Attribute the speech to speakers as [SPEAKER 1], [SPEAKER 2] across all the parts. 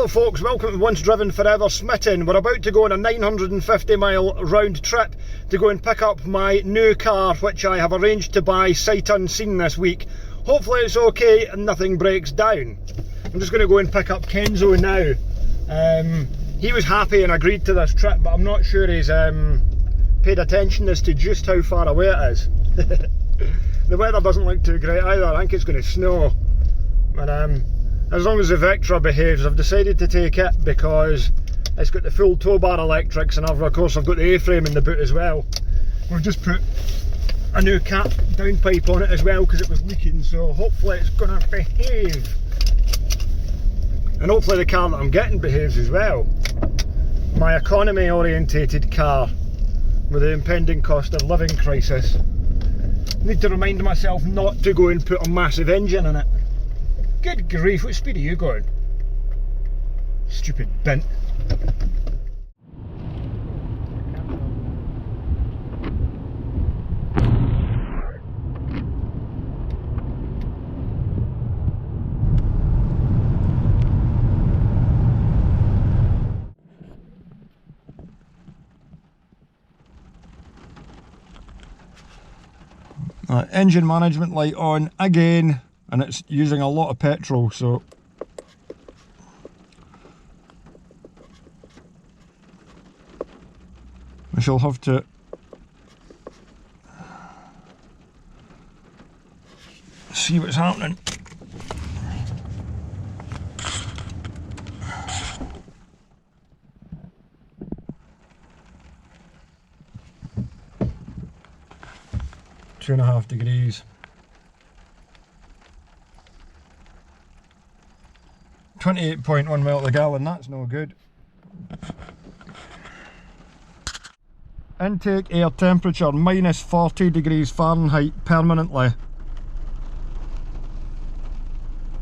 [SPEAKER 1] Hello folks, welcome to Once Driven Forever Smitten. We're about to go on a 950 mile round trip to go and pick up my new car, which I have arranged to buy sight unseen this week. Hopefully it's okay and nothing breaks down. I'm just going to go and pick up Kenzo now. He was happy and agreed to this trip, but I'm not sure he's paid attention as to just how far away it is. The weather doesn't look too great either. I think it's going to snow. But as long as the Vectra behaves, I've decided to take it because it's got the full tow bar electrics, and of course I've got the A-frame in the boot as well. We've just put a new cap downpipe on it as well because it was leaking, so hopefully it's going to behave. And hopefully the car that I'm getting behaves as well. My economy orientated car with the impending cost of living crisis. I need to remind myself not to go and put a massive engine in it. Good grief, what speed are you going? Stupid bint. Engine management light on again, and it's using a lot of petrol, so we shall have to see what's happening. Two and a half degrees. 28.1 mile to the gallon, that's no good. Intake air temperature minus 40 degrees Fahrenheit permanently.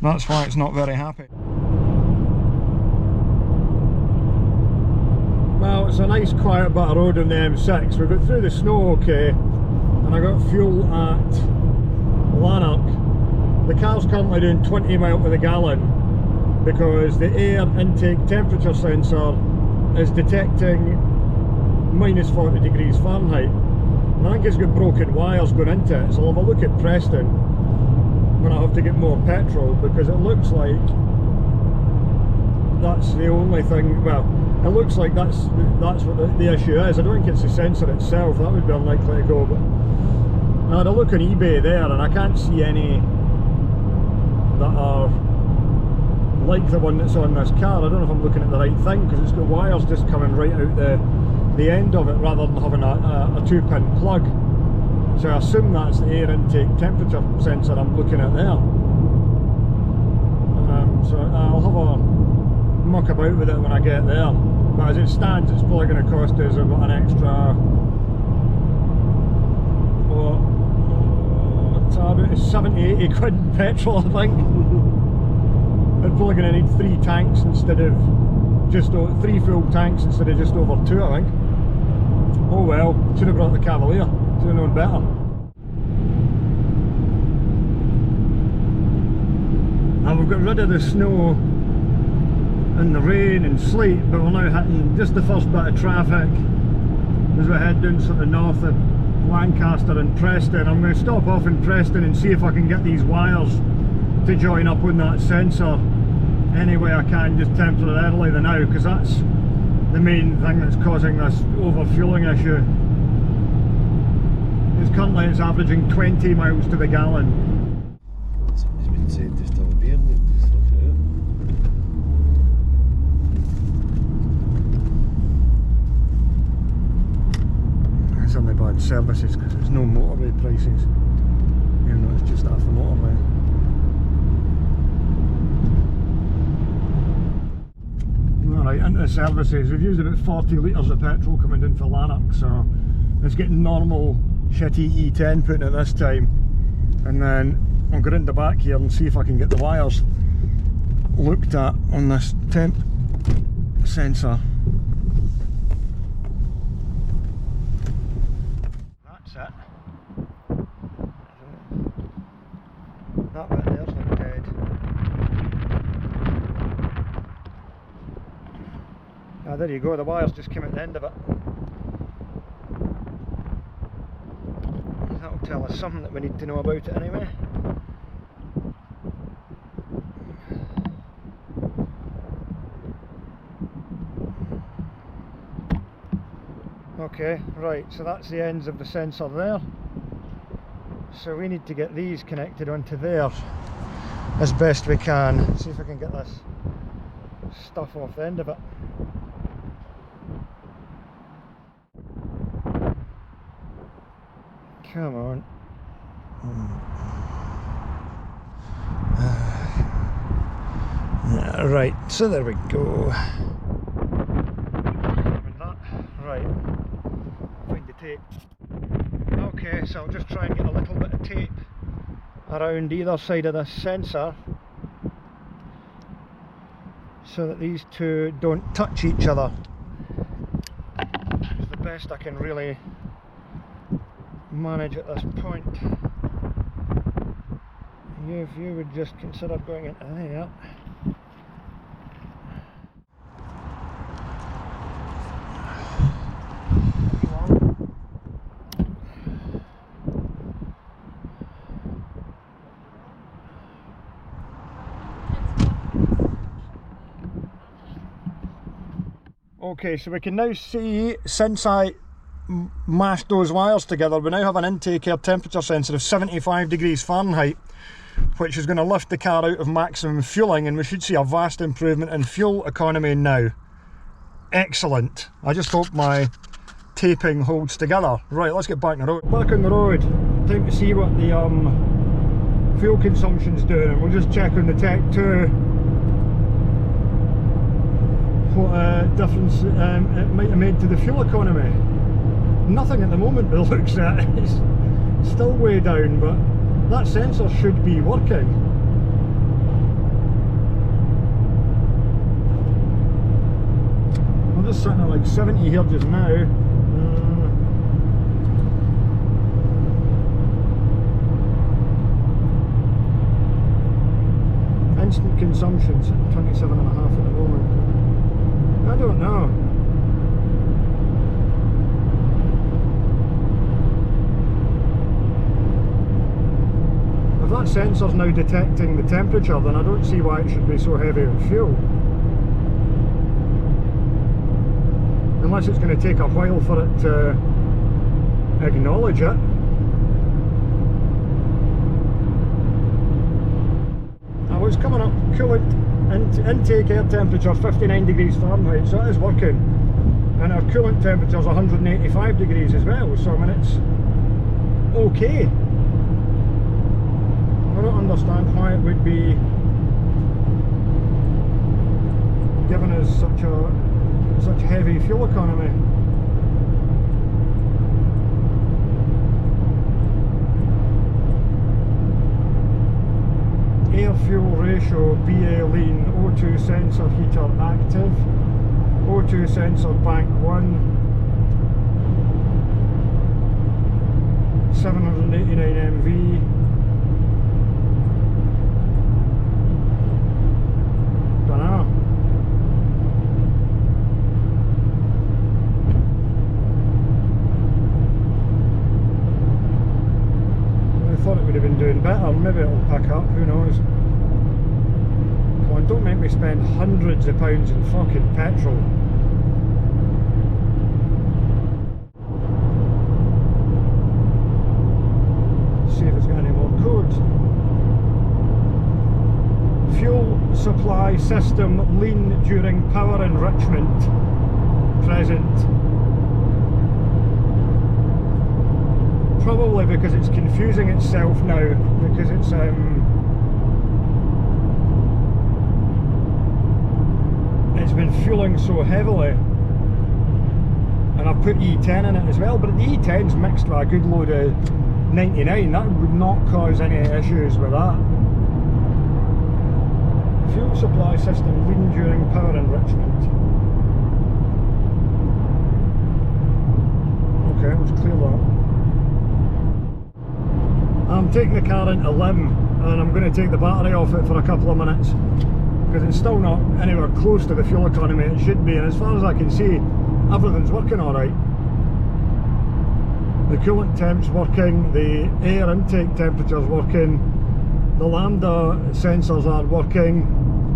[SPEAKER 1] That's why it's not very happy. Well, it's a nice quiet bit of road on the M6. We got through the snow okay, and I got fuel at Lanark. The car's currently doing 20 mile to the gallon because the air intake temperature sensor is detecting minus 40 degrees Fahrenheit. And I think it's got broken wires going into it, so I'll have a look at Preston when I have to get more petrol, because it looks like that's the only thing. Well, it looks like that's what the issue is. I don't think it's the sensor itself, that would be unlikely to go, but I had a look on eBay there and I can't see any that are like the one that's on this car. I don't know if I'm looking at the right thing, because it's got wires just coming right out the end of it rather than having a 2-pin plug. So I assume that's the air intake temperature sensor I'm looking at there. So I'll have a muck about with it when I get there. But as it stands, it's probably going to cost us about an extra, about 70-80 quid in petrol, I think. We're probably going to need 3 tanks instead of just 3 full tanks instead of just over 2, I think. Oh well, should have brought the Cavalier, should have known better. And we've got rid of the snow and the rain and sleet, but we're now hitting just the first bit of traffic as we head down sort of north of Lancaster and Preston. I'm going to stop off in Preston and see if I can get these wires to join up on that sensor any way I can, just temporarily now, because that's the main thing that's causing this overfueling issue. Because currently it's averaging 20 miles to the gallon.
[SPEAKER 2] Somebody's been saying to still be in it, just look at it.
[SPEAKER 1] It's only bad services because there's no motorway prices, even though it's just off the motorway. Alright, into the services. We've used about 40 litres of petrol coming in for Lanark, so it's getting normal shitty E10 put in it this time. And then I'll go in the back here and see if I can get the wires looked at on this temp sensor. That's it. That bit there's like dead. Ah, there you go, the wires just came at the end of it. That'll tell us something that we need to know about it anyway. Okay, right, so that's the ends of the sensor there. So we need to get these connected onto there as best we can. See if I can get this stuff off the end of it. Come on. Right, so there we go. Right, find the tape. Okay, so I'll just try and get a little bit of tape around either side of this sensor so that these two don't touch each other. It's the best I can really manage at this point. If you would just consider going into there. Okay, so we can now see, since I mashed those wires together, we now have an intake air temperature sensor of 75 degrees Fahrenheit, which is going to lift the car out of maximum fueling, and we should see a vast improvement in fuel economy now. Excellent. I just hope my taping holds together. Right, let's get back on the road. Back on the road, time to see what the fuel consumption's doing, and we'll just check on the Tech 2 what difference it might have made to the fuel economy. Nothing at the moment by the looks at it. It's still way down, but that sensor should be working. I'm just sitting at like 70 here just now. Instant consumption's at 27.5 at the moment. I don't know. If that sensor's now detecting the temperature, then I don't see why it should be so heavy on fuel. Unless it's going to take a while for it to acknowledge it. Now it's coming up coolant. Intake air temperature 59 degrees Fahrenheit, so it is working, and our coolant temperature is 185 degrees as well, so I mean it's okay. I don't understand why it would be giving us such heavy fuel economy. Air fuel ratio BA lean, O2 sensor heater active, O2 sensor bank 1, 789 MV. Dunno. I thought it would have been doing better, maybe it'll pick up, who knows. Come on, don't make me spend hundreds of pounds in fucking petrol. See if it's got any more code. Fuel supply system lean during power enrichment. Present. Probably because it's confusing itself now, because it's been fueling so heavily, and I've put E10 in it as well, but the E10's mixed with a good load of 99. That would not cause any issues with that. Fuel supply system lean during power enrichment. Okay, let's clear that. I'm taking the car into limb, and I'm going to take the battery off it for a couple of minutes because it's still not anywhere close to the fuel economy it should be, and as far as I can see, everything's working alright. The coolant temp's working, the air intake temperature's working, the lambda sensors are working.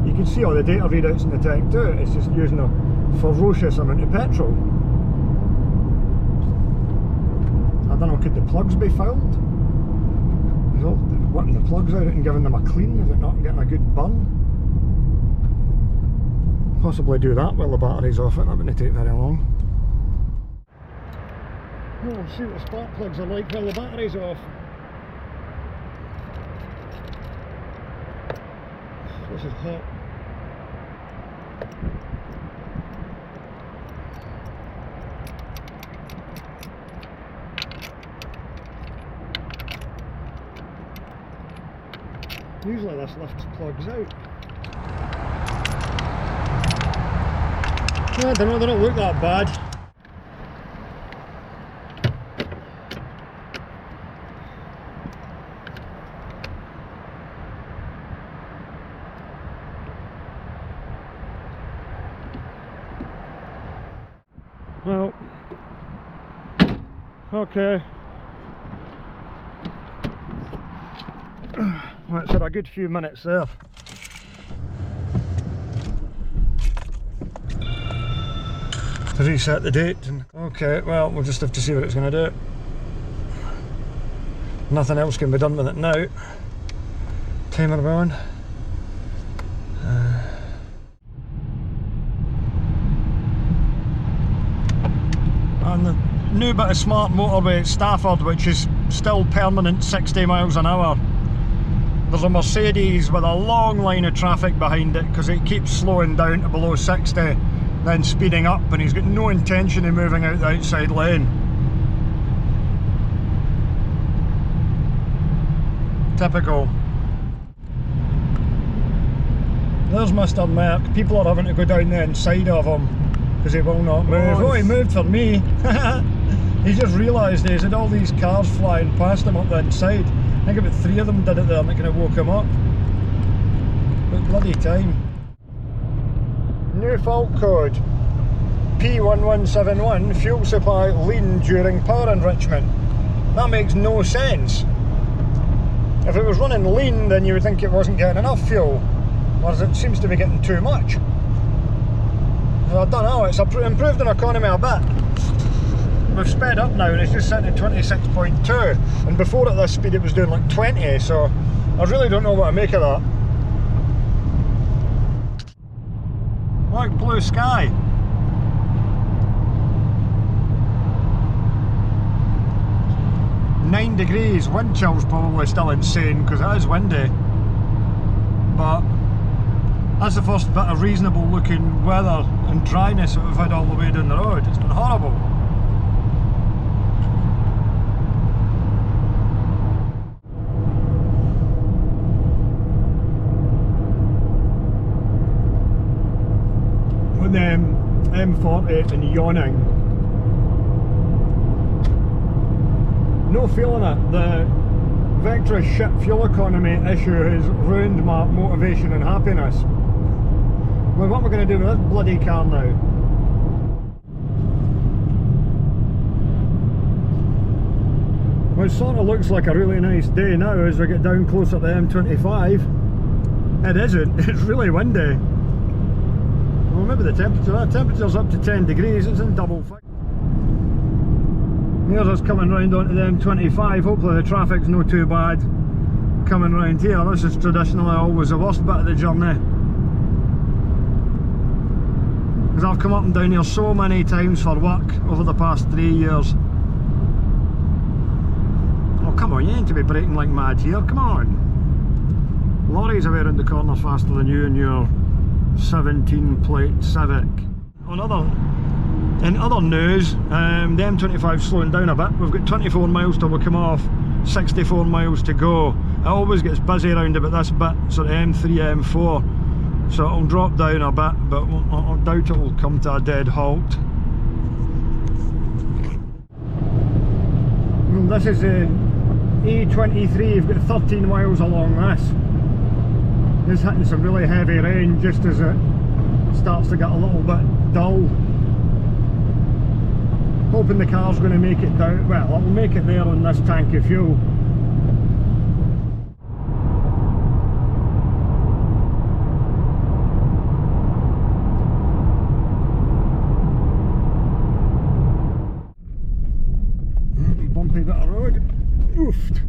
[SPEAKER 1] You can see all the data readouts in the tech too. It's just using a ferocious amount of petrol. I don't know, could the plugs be fouled? Is all whipping the plugs out and giving them a clean? Is it not getting a good burn? Possibly do that while the battery's off it, that wouldn't take very long. We'll see what the spark plugs are like while the battery's off. This is hot. Usually this lifts plugs out. I don't know, they don't look that bad. Well, okay. That's had a good few minutes there. To reset the date. Okay, well, we'll just have to see what it's going to do. Nothing else can be done with it now. Timer going. And the new bit of smart motorway at Stafford, which is still permanent 60 miles an hour. There's a Mercedes with a long line of traffic behind it because it keeps slowing down to below 60, then speeding up, and he's got no intention of moving out the outside lane. Typical. There's Mr. Merc. People are having to go down the inside of him because he will not move. Oh, he moved for me. He just realised he's had all these cars flying past him up the inside. I think about 3 of them did it there and it kind of woke him up. But bloody time. New fault code. P1171, fuel supply lean during power enrichment. That makes no sense. If it was running lean, then you would think it wasn't getting enough fuel, whereas it seems to be getting too much. So I don't know, it's improved in economy a bit. We've sped up now and it's just sitting at 26.2, and before at this speed it was doing like 20, so I really don't know what to make of that. Like blue sky. "9 degrees, wind chill's probably still insane because it is windy, but that's the first bit of reasonable looking weather and dryness that we've had all the way down the road. It's been horrible. On the M40 and yawning. No feeling it. The Vectra shit fuel economy issue has ruined my motivation and happiness. Well, what am I going to do with this bloody car now? Well, it sort of looks like a really nice day now as we get down closer to the M25. It isn't, it's really windy. Well, maybe the temperature's up to 10 degrees, it's in double fix. Here's us coming round onto the M25, hopefully the traffic's not too bad coming round here. This is traditionally always the worst bit of the journey, because I've come up and down here so many times for work over the past 3 years. Oh come on, you ain't to be braking like mad here, come on. Lorries away around the corner faster than you and your 17 plate Civic. In other news, the M25's slowing down a bit. We've got 24 miles till we come off, 64 miles to go. It always gets busy around about this bit, sort of M3, M4, so it'll drop down a bit, but I doubt it will come to a dead halt. This is the E23, you've got 13 miles along this. is hitting some really heavy rain just as it starts to get a little bit dull. Hoping the car's going to make it down, well, it'll make it there on this tank of fuel. Bumpy bit of road. Oofed.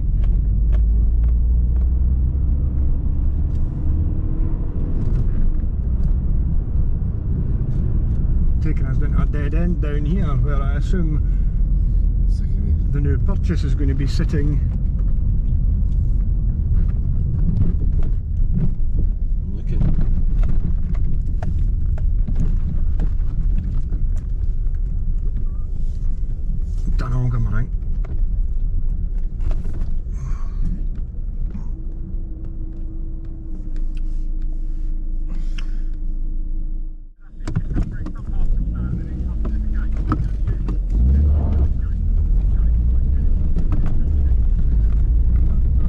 [SPEAKER 1] Taking us down to a dead end down here where I assume the new purchase is going to be sitting.
[SPEAKER 2] I'm looking.
[SPEAKER 1] Don't know, come around.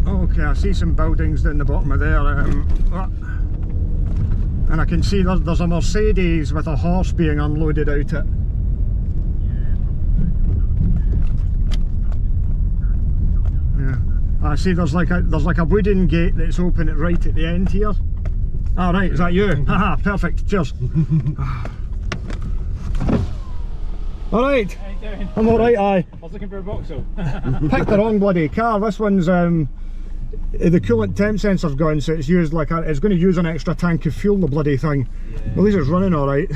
[SPEAKER 1] Okay, I see some buildings down the bottom of there, and I can see there's a Mercedes with a horse being unloaded out it. Yeah, I see there's like a wooden gate that's open right at the end here. All right, is that you? Haha, perfect. Cheers. All right.
[SPEAKER 3] How you doing?
[SPEAKER 1] I'm all right. Aye.
[SPEAKER 3] I was looking for a Vauxhall.
[SPEAKER 1] Picked the wrong bloody car. This one's the coolant temp sensor's gone, so it's used like it's going to use an extra tank of fuel. The bloody thing.
[SPEAKER 3] Yeah.
[SPEAKER 1] At least it's running all right.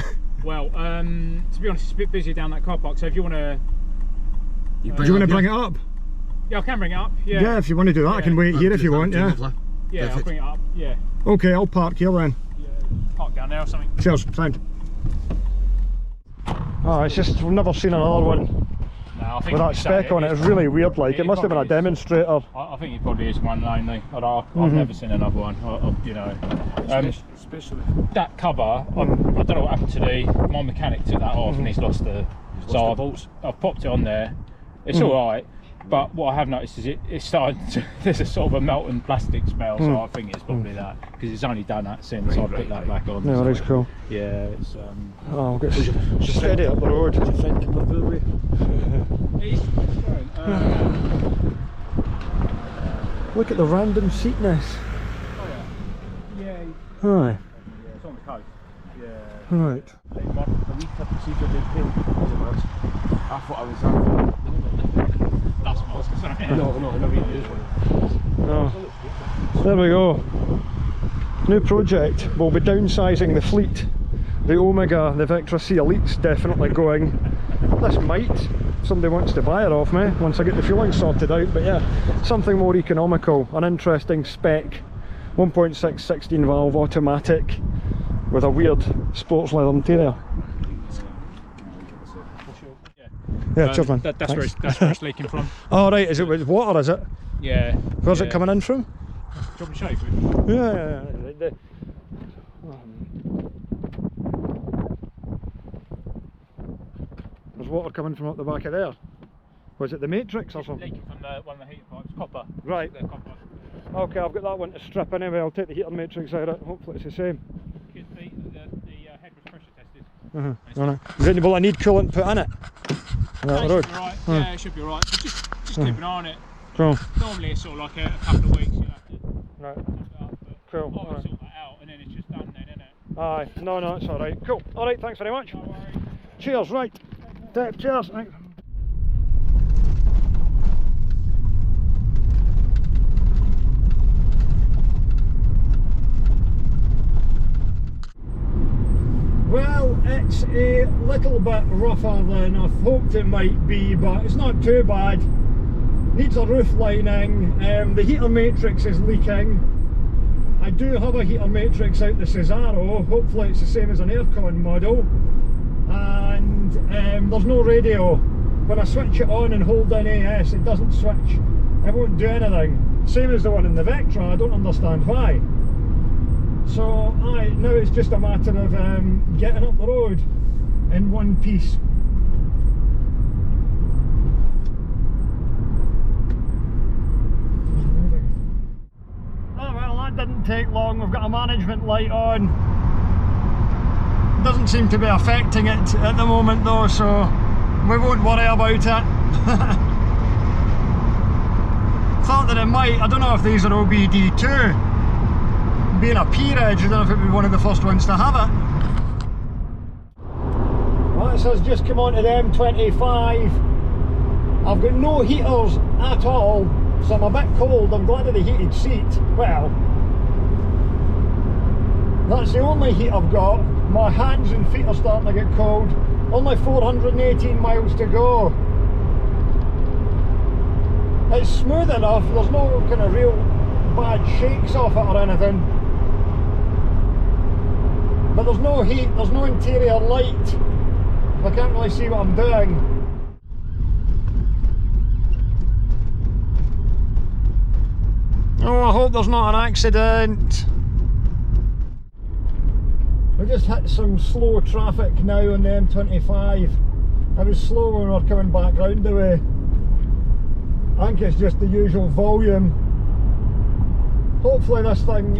[SPEAKER 3] Well, to be honest, it's a bit busy down that car park. So if you want to,
[SPEAKER 1] Do you want to bring it up?
[SPEAKER 3] yeah, I can bring it up. Yeah.
[SPEAKER 1] Yeah, if you want to do that, I can wait here if you want. Yeah.
[SPEAKER 3] Yeah, I'll bring it up. Yeah.
[SPEAKER 1] Okay, I'll park here then.
[SPEAKER 3] Yeah. Park down there or something.
[SPEAKER 1] Cheers. Sound. Oh, it's just we've never seen another one
[SPEAKER 3] No, I think
[SPEAKER 1] with that spec on it. It's really weird. Like it must have been a demonstrator.
[SPEAKER 3] I think it probably is one and only. I've never seen another one. You know,
[SPEAKER 2] Especially.
[SPEAKER 3] that cover. I don't know what happened today. My mechanic took that off and he's lost the. So I've popped it on there. It's all right. But what I have noticed is it's starting to, there's a sort of a melting plastic smell, so I think it's probably that, because it's only done that since I put that back on.
[SPEAKER 1] Yeah,
[SPEAKER 3] so
[SPEAKER 1] that's cool.
[SPEAKER 3] Yeah, it's
[SPEAKER 1] Oh, get steady up the road. Look at the random seatness.
[SPEAKER 3] Yeah,
[SPEAKER 1] Aye.
[SPEAKER 3] yeah, it's on the coast. Yeah.
[SPEAKER 1] Right.
[SPEAKER 2] I thought I was
[SPEAKER 3] That's what I was concerned.
[SPEAKER 1] Oh. There we go. New project. We'll be downsizing the fleet. The Omega, the Vectra CDX definitely going. This might. Somebody wants to buy it off me once I get the fueling sorted out, but yeah, something more economical, an interesting spec. 1.6 16 valve automatic with a weird sports leather interior. Yeah, cheers man.
[SPEAKER 3] That's where it's leaking from.
[SPEAKER 1] Oh right, is it with water, is it?
[SPEAKER 3] Yeah.
[SPEAKER 1] Where's it coming in from?
[SPEAKER 3] Do you want me to show you?
[SPEAKER 1] Yeah. There's water coming from up the back of there. Was it the matrix or something?
[SPEAKER 3] Leaking from one of the heater pipes, copper.
[SPEAKER 1] Right.
[SPEAKER 3] Copper.
[SPEAKER 1] Okay, I've got that one to strip anyway. I'll take the heater matrix out of it. Hopefully it's the same.
[SPEAKER 3] Could be the head was pressure tested.
[SPEAKER 1] Right. Will I need coolant put in it?
[SPEAKER 3] Yeah, it should be right. Yeah, it should be right. So just keep an eye on it.
[SPEAKER 1] Cool.
[SPEAKER 3] Normally it's sort of like a couple of weeks you have to
[SPEAKER 1] Right.
[SPEAKER 3] top it up, but
[SPEAKER 1] Cool.
[SPEAKER 3] I would
[SPEAKER 1] Alright.
[SPEAKER 3] sort that out and then it's just done then, isn't it?
[SPEAKER 1] Aye. No, it's alright. Cool. Alright, thanks very much.
[SPEAKER 3] No worries.
[SPEAKER 1] Cheers, right. Cheers. Thanks. Well, it's a little bit rougher than I hoped it might be, but it's not too bad. Needs a roof lining. The heater matrix is leaking. I do have a heater matrix out the Cesaro. Hopefully it's the same as an aircon model. And there's no radio. When I switch it on and hold down AS, it doesn't switch. It won't do anything. Same as the one in the Vectra. I don't understand why. So now it's just a matter of getting up the road in one piece. Oh well, that didn't take long. We've got a management light on. Doesn't seem to be affecting it at the moment though, so we won't worry about it. Thought that it might. I don't know if these are OBD2. Being a P-Reg, I don't know if it would be one of the first ones to have it. Right, so it's just come on to the M25. I've got no heaters at all, so I'm a bit cold. I'm glad of the heated seat. Well, that's the only heat I've got. My hands and feet are starting to get cold. Only 418 miles to go. It's smooth enough, there's no kind of real bad shakes off it or anything. But there's no heat, there's no interior light. I can't really see what I'm doing. Oh, I hope there's not an accident. We just hit some slow traffic now on the M25. It was slow when we were coming back round the way. I think it's just the usual volume. Hopefully this thing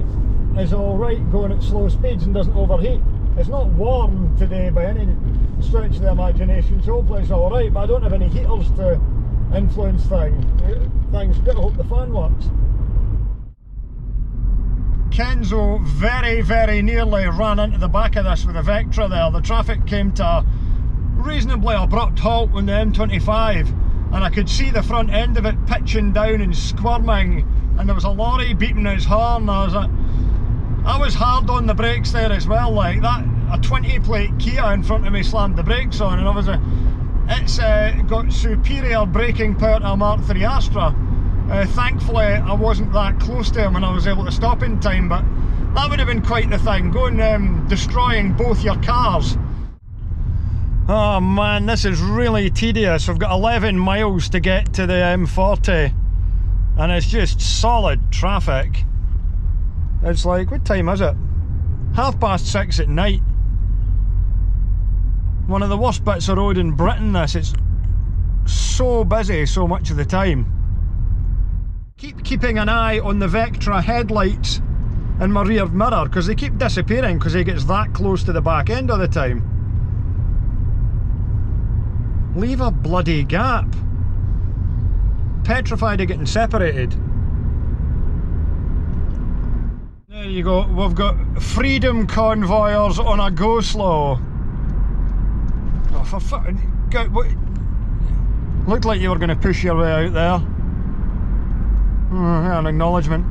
[SPEAKER 1] is alright going at slow speeds and doesn't overheat. It's not warm today by any stretch of the imagination, so hopefully it's alright, but I don't have any heaters to influence things. Gotta hope the fan works. Kenzo very nearly ran into the back of this with a Vectra there. The traffic came to a reasonably abrupt halt on the M25 and I could see the front end of it pitching down and squirming, and there was a lorry beeping its horn. I was hard on the brakes there as well, like that. A 20 plate Kia in front of me slammed the brakes on, and it's got superior braking power to a Mk3 Astra. Thankfully I wasn't that close to him and I was able to stop in time, but that would have been quite the thing, going destroying both your cars. Oh man, this is really tedious. We've got 11 miles to get to the M40 and it's just solid traffic. It's like, what time is it? 6:30 at night. One of the worst bits of road in Britain this. It's so busy so much of the time. Keeping an eye on the Vectra headlights in my rear mirror because they keep disappearing because he gets that close to the back end of the time. Leave a bloody gap. Petrified of getting separated. There you go, we've got freedom convoyers on a go slow. Oh, for fucking... Looked like you were going to push your way out there. An acknowledgement.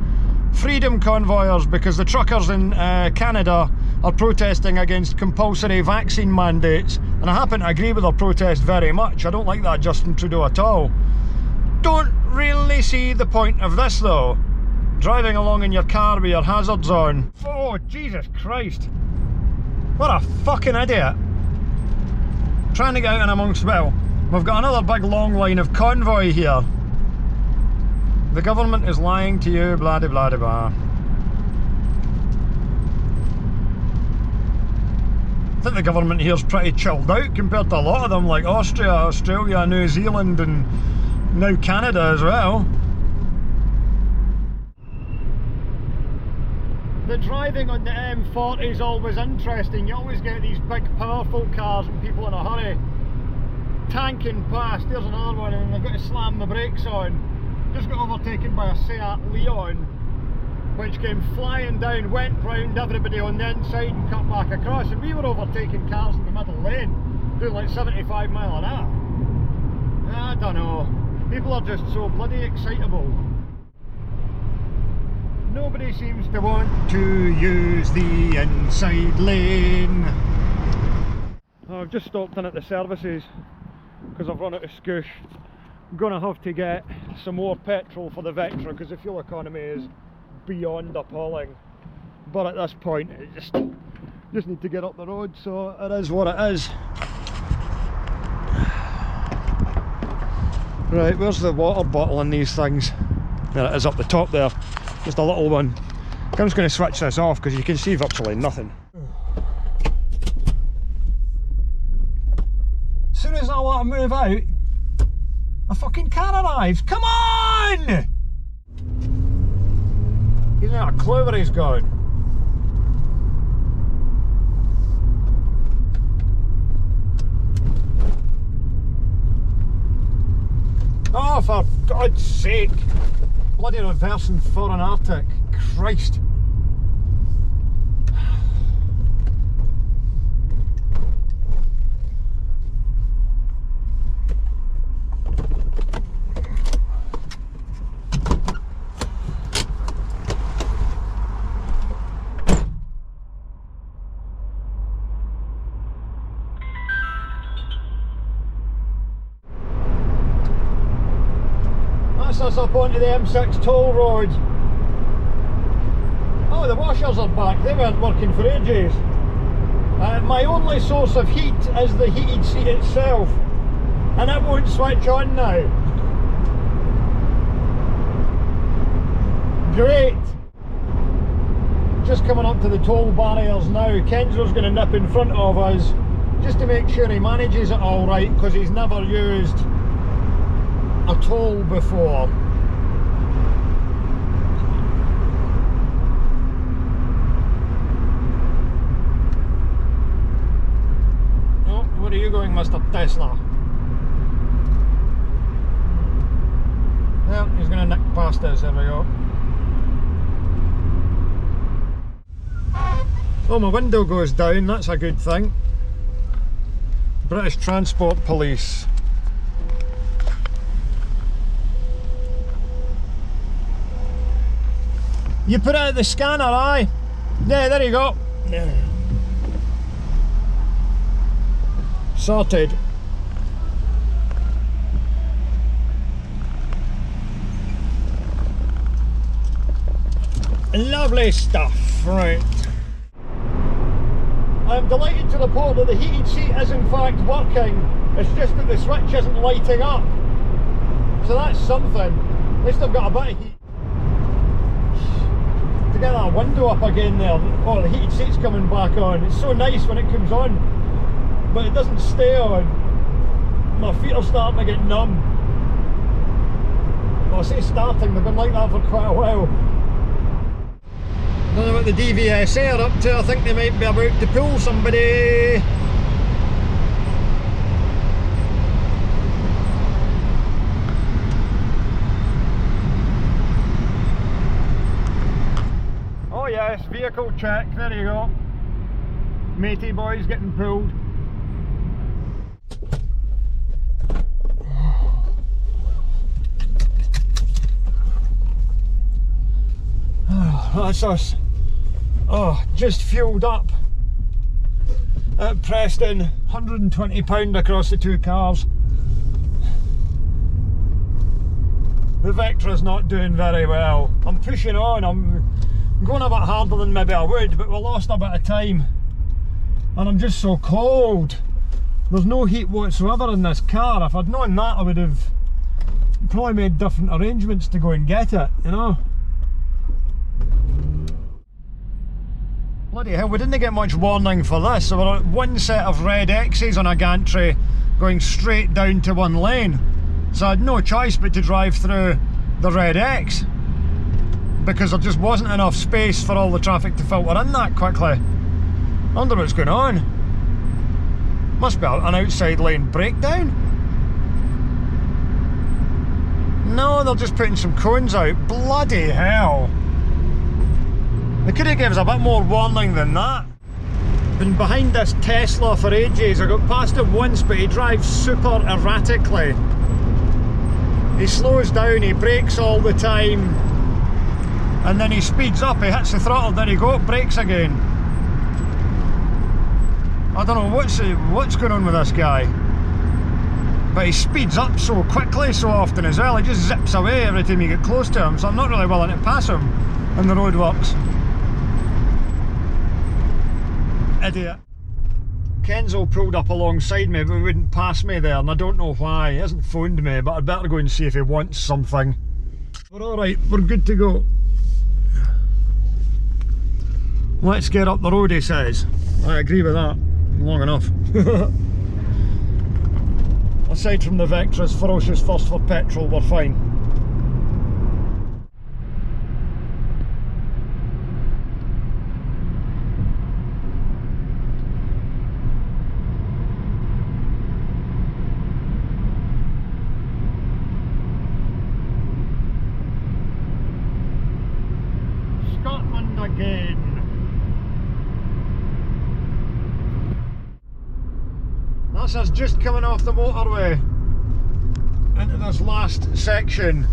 [SPEAKER 1] Freedom convoyers because the truckers in Canada are protesting against compulsory vaccine mandates, and I happen to agree with their protest very much. I don't like that Justin Trudeau at all. Don't really see the point of this though. Driving along in your car with your hazards on. Oh Jesus Christ. What a fucking idiot. Trying to get out in amongst, well, we've got another big long line of convoy here. The government is lying to you, blah de blah de blah. I think the government here's pretty chilled out compared to a lot of them, like Austria, Australia, New Zealand and now Canada as well. The driving on the M40 is always interesting. You always get these big powerful cars and people in a hurry tanking past. There's another one and they've got to slam the brakes on. Just got overtaken by a Seat Leon, which came flying down, went round everybody on the inside and cut back across, and we were overtaking cars in the middle lane doing like 75 mile an hour. I don't know, people are just so bloody excitable. Nobody seems to want to use the inside lane. I've just stopped in at the services because I've run out of scoosh. I'm going to have to get some more petrol for the Vectra because the fuel economy is beyond appalling. But at this point, it just need to get up the road, so it is what it is. Right, where's the water bottle in these things? There it is up the top there, just a little one. I'm just going to switch this off because you can see virtually nothing. As soon as I want to move out, a fucking car arrives. Come on! He's not a clue where he's going. Oh, for God's sake! Bloody reversing for an Arctic. Christ. Us up onto the M6 toll road. Oh, the washers are back. They weren't working for ages. My only source of heat is the heated seat itself, and it won't switch on now. Great. Just coming up to the toll barriers now. Kenzo's going to nip in front of us just to make sure he manages it all right, because he's never used a toll before. Oh, where are you going, Mr. Tesla? Well, he's going to nick past us, there we go. Oh, my window goes down, that's a good thing. British Transport Police. You put out the scanner, aye? Yeah, there you go. Sorted. Lovely stuff, right. I'm delighted to report that the heated seat is in fact working. It's just that the switch isn't lighting up. So that's something. At least I've got a bit of heat. To get that window up again there. Oh, the heated seat's coming back on. It's so nice when it comes on, but it doesn't stay on. My feet are starting to get numb. Well, I say starting, they've been like that for quite a while. Don't know what the DVSA are up to. I think they might be about to pull somebody. Oh yes, vehicle check, there you go. Matey boys getting pulled. That's us. Oh, just fueled up at Preston, £120 across the two cars. The Vectra's not doing very well. I'm pushing on, I'm going a bit harder than maybe I would, but we lost a bit of time. And I'm just so cold. There's no heat whatsoever in this car. If I'd known that, I would have probably made different arrangements to go and get it, you know. Bloody hell, we didn't get much warning for this. There were one set of red X's on a gantry going straight down to one lane. So I had no choice but to drive through the red X, because there just wasn't enough space for all the traffic to filter in that quickly. I wonder what's going on. Must be an outside lane breakdown. No, they're just putting some cones out. Bloody hell. They could have given us a bit more warning than that. Been behind this Tesla for ages. I got past him once, but he drives super erratically. He slows down, he brakes all the time, and then he speeds up, he hits the throttle, there you go, brakes again. I don't know what's going on with this guy. But he speeds up so quickly so often as well, he just zips away every time you get close to him, so I'm not really willing to pass him in the roadworks. Idiot. Kenzo pulled up alongside me but wouldn't pass me there, and I don't know why. He hasn't phoned me, but I'd better go and see if he wants something. We're alright, we're good to go. Let's get up the road, he says. I agree with that. Long enough. Aside from the Vectra's ferocious thirst for petrol, we're fine. That's us just coming off the motorway into this last section,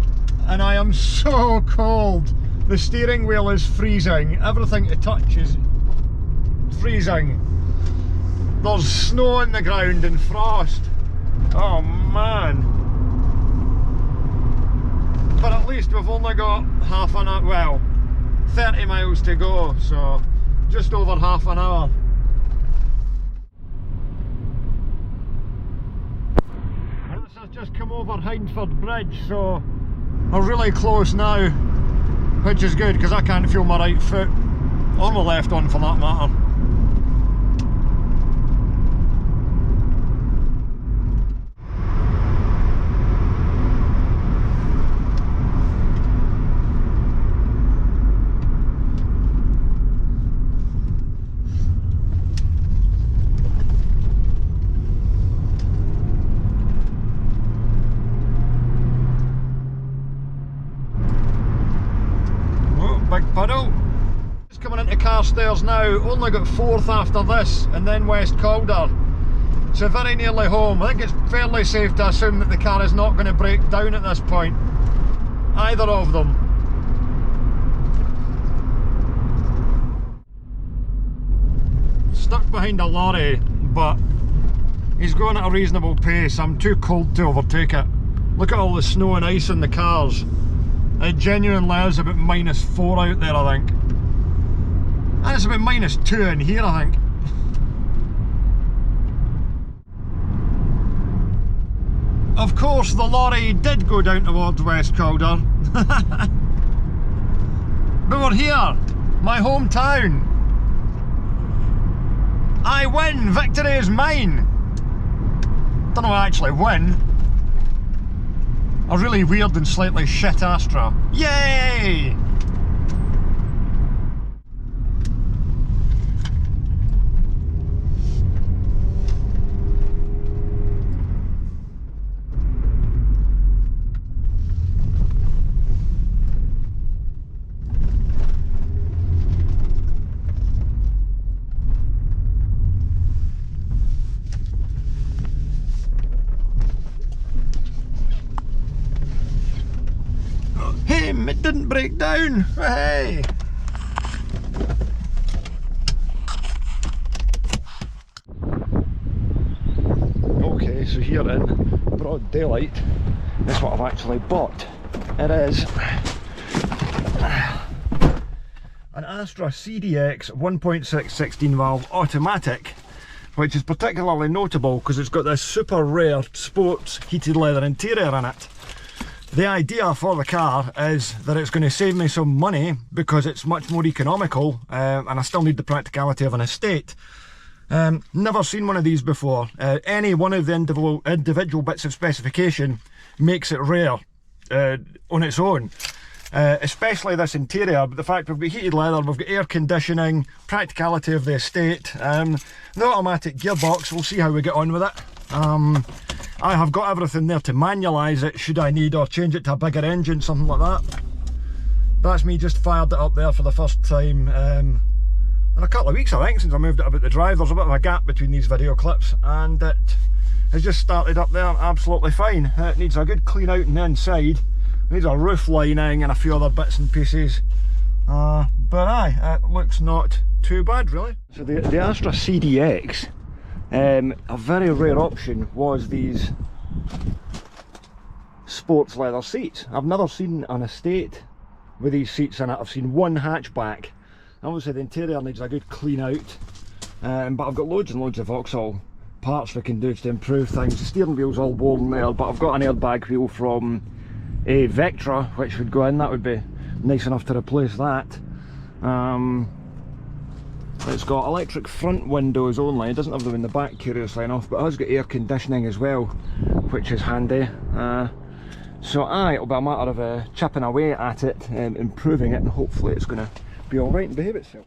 [SPEAKER 1] and I am so cold. The steering wheel is freezing, everything to touch is freezing. There's snow on the ground and frost. Oh man. But at least we've only got half an hour, well, 30 miles to go, so just over half an hour. And this has just come over Hindford Bridge, so we're really close now, which is good because I can't feel my right foot, or my left one for that matter. Big puddle. Just coming into Carstairs now, only got Forth after this and then West Calder. So very nearly home. I think it's fairly safe to assume that the car is not going to break down at this point. Either of them. Stuck behind a lorry, but he's going at a reasonable pace. I'm too cold to overtake it. Look at all the snow and ice in the cars. It genuinely is about -4 out there, I think. And it's about -2 in here, I think. Of course, the lorry did go down towards West Calder. But we're here, my hometown. I win, victory is mine. Don't know I actually win. A really weird and slightly shit Astra. Yay! It didn't break down. Hey! Okay, so here in broad daylight is what I've actually bought. It is an Astra CDX 1.6 16 valve automatic, which is particularly notable because it's got this super rare sports heated leather interior in it. The idea for the car is that it's going to save me some money because it's much more economical, and I still need the practicality of an estate. Never seen one of these before. Any one of the individual bits of specification makes it rare on its own. Especially this interior, but the fact we've got heated leather, we've got air conditioning, practicality of the estate, the automatic gearbox, we'll see how we get on with it. I have got everything there to manualise it should I need, or change it to a bigger engine, something like that. That's me just fired it up there for the first time in a couple of weeks, I think, since I moved it about the drive. There's a bit of a gap between these video clips, and it has just started up there absolutely fine. It needs a good clean out on the inside. It needs a roof lining and a few other bits and pieces. But aye, it looks not too bad really. So the Astra CDX, a very rare option was these sports leather seats. I've never seen an estate with these seats in it. I've seen one hatchback. Obviously the interior needs a good clean out, but I've got loads and loads of Vauxhall parts we can do to improve things. The steering wheel's all worn there, but I've got an airbag wheel from a Vectra which would go in. That would be nice enough to replace that. It's got electric front windows only. It doesn't have them in the back, curiously enough, but it has got air conditioning as well, which is handy. So aye, it'll be a matter of chipping away at it, improving it, and hopefully it's going to be alright and behave itself.